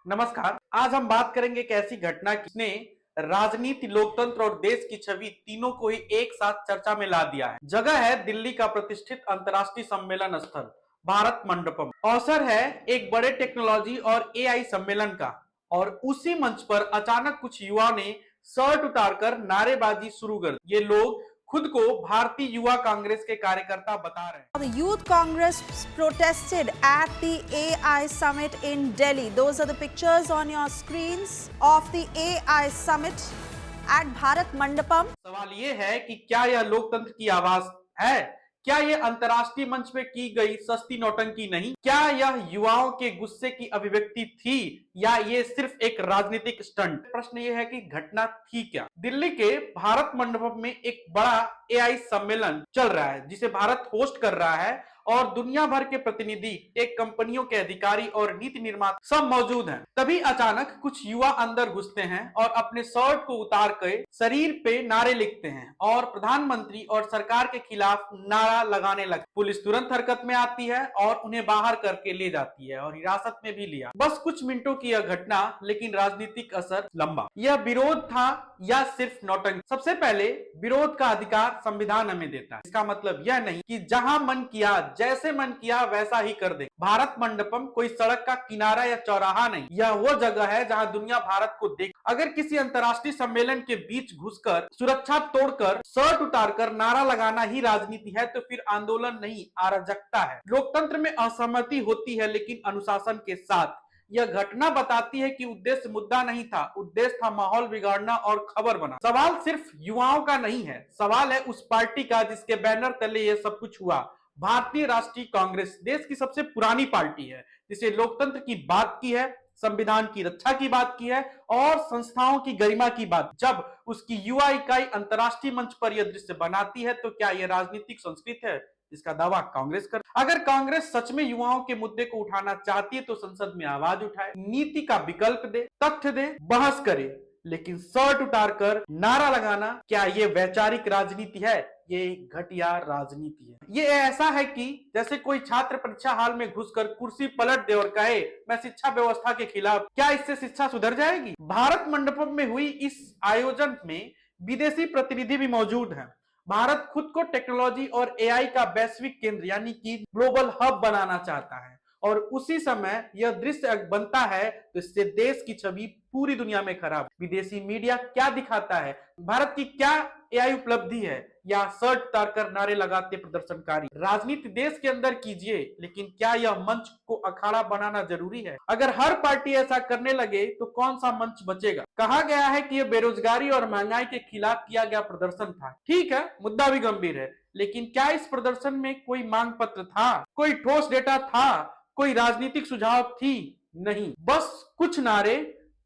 नमस्कार। आज हम बात करेंगे एक ऐसी घटना जिसने राजनीति, लोकतंत्र और देश की छवि तीनों को ही एक साथ चर्चा में ला दिया है। जगह है दिल्ली का प्रतिष्ठित अंतर्राष्ट्रीय सम्मेलन स्थल भारत मंडपम। अवसर है एक बड़े टेक्नोलॉजी और एआई सम्मेलन का, और उसी मंच पर अचानक कुछ युवा ने शर्ट उतारकर नारेबाजी शुरू कर दी। ये लोग खुद को भारतीय युवा कांग्रेस के कार्यकर्ता बता रहे हैं। The Youth Congress protested at the AI Summit in Delhi. Those are the pictures on your screens of the AI Summit at Bharat Mandapam. सवाल ये है कि क्या यह लोकतंत्र की आवाज है? क्या यह अंतर्राष्ट्रीय मंच पे की गई सस्ती नौटंकी नहीं? क्या यह युवाओं के गुस्से की अभिव्यक्ति थी या ये सिर्फ एक राजनीतिक स्टंट? प्रश्न ये है कि घटना थी क्या? दिल्ली के भारत मंडपम में एक बड़ा एआई सम्मेलन चल रहा है जिसे भारत होस्ट कर रहा है, और दुनिया भर के प्रतिनिधि, टेक कंपनियों के अधिकारी और नीति निर्माता सब मौजूद हैं। तभी अचानक कुछ युवा अंदर घुसते हैं और अपने शर्ट को उतार कर शरीर पे नारे लिखते हैं और प्रधानमंत्री और सरकार के खिलाफ नारा लगाने लगते। पुलिस तुरंत हरकत में आती है और उन्हें बाहर करके ले जाती है और हिरासत में भी लिया। बस कुछ मिनटों की यह घटना, लेकिन राजनीतिक असर लंबा। यह विरोध था या सिर्फ नौटंकी? सबसे पहले, विरोध का अधिकार संविधान हमें देता है। इसका मतलब यह नहीं कि जहां मन किया, जैसे मन किया वैसा ही कर दे। भारत मंडपम कोई सड़क का किनारा या चौराहा नहीं, यह वो जगह है जहां दुनिया भारत को देख। अगर किसी अंतर्राष्ट्रीय सम्मेलन के बीच घुसकर, सुरक्षा तोड़कर, शर्ट उतारकर नारा लगाना ही राजनीति है तो फिर आंदोलन नहीं, अराजकता है। लोकतंत्र में असहमति होती है, लेकिन अनुशासन के साथ। यह घटना बताती है कि उद्देश्य मुद्दा नहीं था, उद्देश्य था माहौल बिगाड़ना और खबर बना। सवाल सिर्फ युवाओं का नहीं है, सवाल है उस पार्टी का जिसके बैनर तले यह सब कुछ हुआ। भारतीय राष्ट्रीय कांग्रेस देश की सबसे पुरानी पार्टी है, जिसे लोकतंत्र की बात की है, संविधान की रक्षा की बात की है और संस्थाओं की गरिमा की बात। जब उसकी युवा इकाई अंतर्राष्ट्रीय मंच पर यह दृश्य बनाती है तो क्या यह राजनीतिक संस्कृति है जिसका दावा कांग्रेस कर? अगर कांग्रेस सच में युवाओं के मुद्दे को उठाना चाहती है तो संसद में आवाज उठाए, नीति का विकल्प दे, तथ्य दे, बहस करे। लेकिन शर्ट उतारकर नारा लगाना, क्या ये वैचारिक राजनीति है? ये घटिया राजनीति है। ये ऐसा है कि जैसे कोई छात्र परीक्षा हाल में घुसकर कुर्सी पलट दे और कहे मैं शिक्षा व्यवस्था के खिलाफ। क्या इससे शिक्षा सुधर जाएगी? भारत मंडपम में हुई इस आयोजन में विदेशी प्रतिनिधि भी मौजूद हैं। भारत खुद को टेक्नोलॉजी और एआई का वैश्विक केंद्र यानी कि ग्लोबल हब बनाना चाहता है, और उसी समय यह दृश्य बनता है तो इससे देश की छवि पूरी दुनिया में खराब। विदेशी मीडिया क्या दिखाता है, भारत की क्या एआई उपलब्धि है, या शर्ट उतारकर नारे लगाते प्रदर्शनकारी? राजनीति देश के अंदर कीजिए, लेकिन क्या यह मंच को अखाड़ा बनाना जरूरी है? अगर हर पार्टी ऐसा करने लगे तो कौन सा मंच बचेगा? कहा गया है कि यह बेरोजगारी और महंगाई के खिलाफ किया गया प्रदर्शन था। ठीक है, मुद्दा भी गंभीर है, लेकिन क्या इस प्रदर्शन में कोई मांग पत्र था, कोई ठोस डेटा था, कोई राजनीतिक सुझाव थी? नहीं, बस कुछ नारे,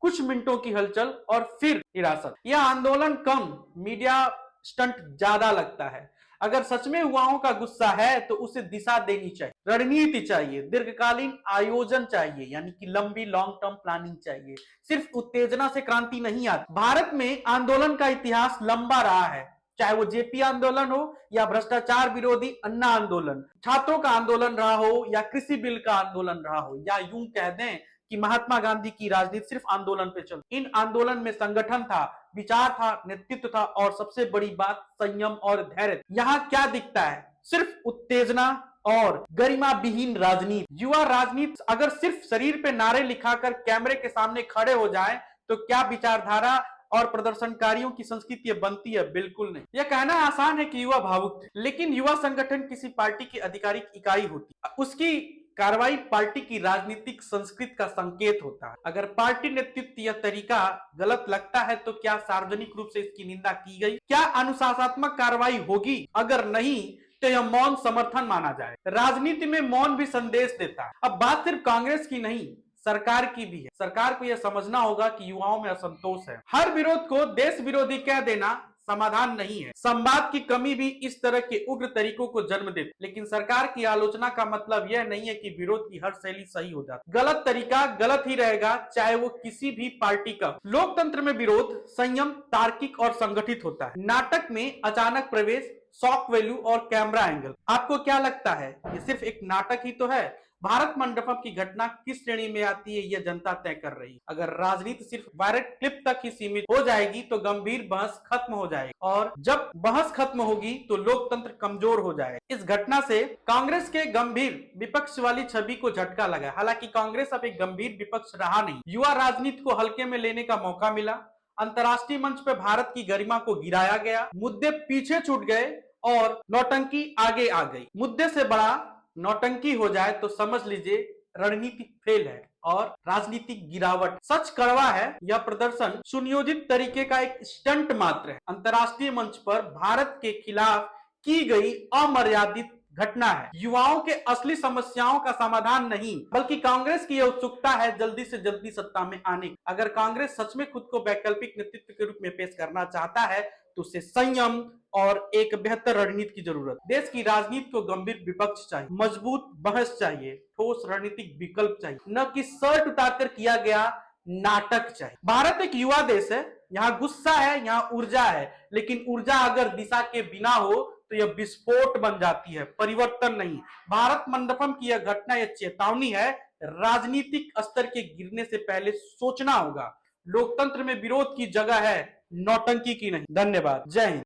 कुछ मिनटों की हलचल और फिर हिरासत। यह आंदोलन कम, मीडिया स्टंट ज्यादा लगता है। अगर सच में युवाओं का गुस्सा है तो उसे दिशा देनी चाहिए, रणनीति चाहिए, दीर्घकालीन आयोजन चाहिए, यानी कि लंबी लॉन्ग टर्म प्लानिंग चाहिए। सिर्फ उत्तेजना से क्रांति नहीं आती। भारत में आंदोलन का इतिहास लंबा रहा है, चाहे वो जेपी आंदोलन हो या भ्रष्टाचार विरोधी अन्ना आंदोलन, छात्रों का आंदोलन रहा हो या कृषि बिल का आंदोलन रहा हो, या यूं कह दें कि महात्मा गांधी की राजनीति सिर्फ आंदोलन पे चल। इन आंदोलन में संगठन था, विचार था, नेतृत्व था और सबसे बड़ी बात संयम और धैर्य। यहाँ क्या दिखता है? सिर्फ उत्तेजना और गरिमा विहीन राजनीति। युवा राजनीति अगर सिर्फ शरीर पे नारे लिखाकर कैमरे के सामने खड़े हो जाए तो क्या विचारधारा और प्रदर्शनकारियों की संस्कृति बनती है? बिल्कुल नहीं। यह कहना आसान है कि युवा भावुक थे, लेकिन युवा संगठन किसी पार्टी की आधिकारिक इकाई होती है। उसकी कार्रवाई पार्टी की राजनीतिक संस्कृति का संकेत होता है। अगर पार्टी नेतृत्व यह तरीका गलत लगता है तो क्या सार्वजनिक रूप से इसकी निंदा की गई? क्या अनुशासनात्मक कार्रवाई होगी? अगर नहीं तो यह मौन समर्थन माना जाए। राजनीति में मौन भी संदेश देता है। अब बात सिर्फ कांग्रेस की नहीं, सरकार की भी है। सरकार को यह समझना होगा कि युवाओं में असंतोष है। हर विरोध को देश विरोधी कह देना समाधान नहीं है। संवाद की कमी भी इस तरह के उग्र तरीकों को जन्म देती। लेकिन सरकार की आलोचना का मतलब यह नहीं है कि विरोध की हर शैली सही हो जाती। गलत तरीका गलत ही रहेगा, चाहे वो किसी भी पार्टी का। लोकतंत्र में विरोध संयम, तार्किक और संगठित होता है। नाटक में अचानक प्रवेश, शॉक वैल्यू और कैमरा एंगल। आपको क्या लगता है, ये सिर्फ एक नाटक ही तो है? भारत मंडपम की घटना किस श्रेणी में आती है यह जनता तय कर रही है। अगर राजनीति सिर्फ वायरल क्लिप तक ही सीमित हो जाएगी तो गंभीर बहस खत्म हो जाएगी, और जब बहस खत्म होगी तो लोकतंत्र कमजोर हो जाएगा। इस घटना से कांग्रेस के गंभीर विपक्ष वाली छवि को झटका लगा। हालांकि कांग्रेस अब एक गंभीर विपक्ष रहा नहीं, युवा राजनीति को हल्के में लेने का मौका मिला। अंतर्राष्ट्रीय मंच पर भारत की गरिमा को गिराया गया, मुद्दे पीछे छूट गए और नौटंकी आगे आ गई। मुद्दे से बड़ा नौटंकी हो जाए तो समझ लीजिए रणनीति फेल है और राजनीतिक गिरावट। सच कड़वा है, यह प्रदर्शन सुनियोजित तरीके का एक स्टंट मात्र है। अंतर्राष्ट्रीय मंच पर भारत के खिलाफ की गई अमर्यादित घटना है, युवाओं के असली समस्याओं का समाधान नहीं, बल्कि कांग्रेस की यह उत्सुकता है जल्दी से जल्दी सत्ता में आने की। अगर कांग्रेस सच में खुद को वैकल्पिक नेतृत्व के रूप में पेश करना चाहता है तो उसे संयम और एक बेहतर रणनीति की जरूरत। देश की राजनीति को गंभीर विपक्ष चाहिए, मजबूत बहस चाहिए, ठोस रणनीतिक विकल्प चाहिए, न कि शर्ट उतारकर किया गया नाटक चाहिए। भारत एक युवा देश है, यहाँ गुस्सा है, यहाँ ऊर्जा है, लेकिन ऊर्जा अगर दिशा के बिना हो तो यह विस्फोट बन जाती है, परिवर्तन नहीं। भारत मंडपम की यह घटना यह चेतावनी है, राजनीतिक स्तर के गिरने से पहले सोचना होगा। लोकतंत्र में विरोध की जगह है, नौटंकी की नहीं। धन्यवाद। जय हिंद।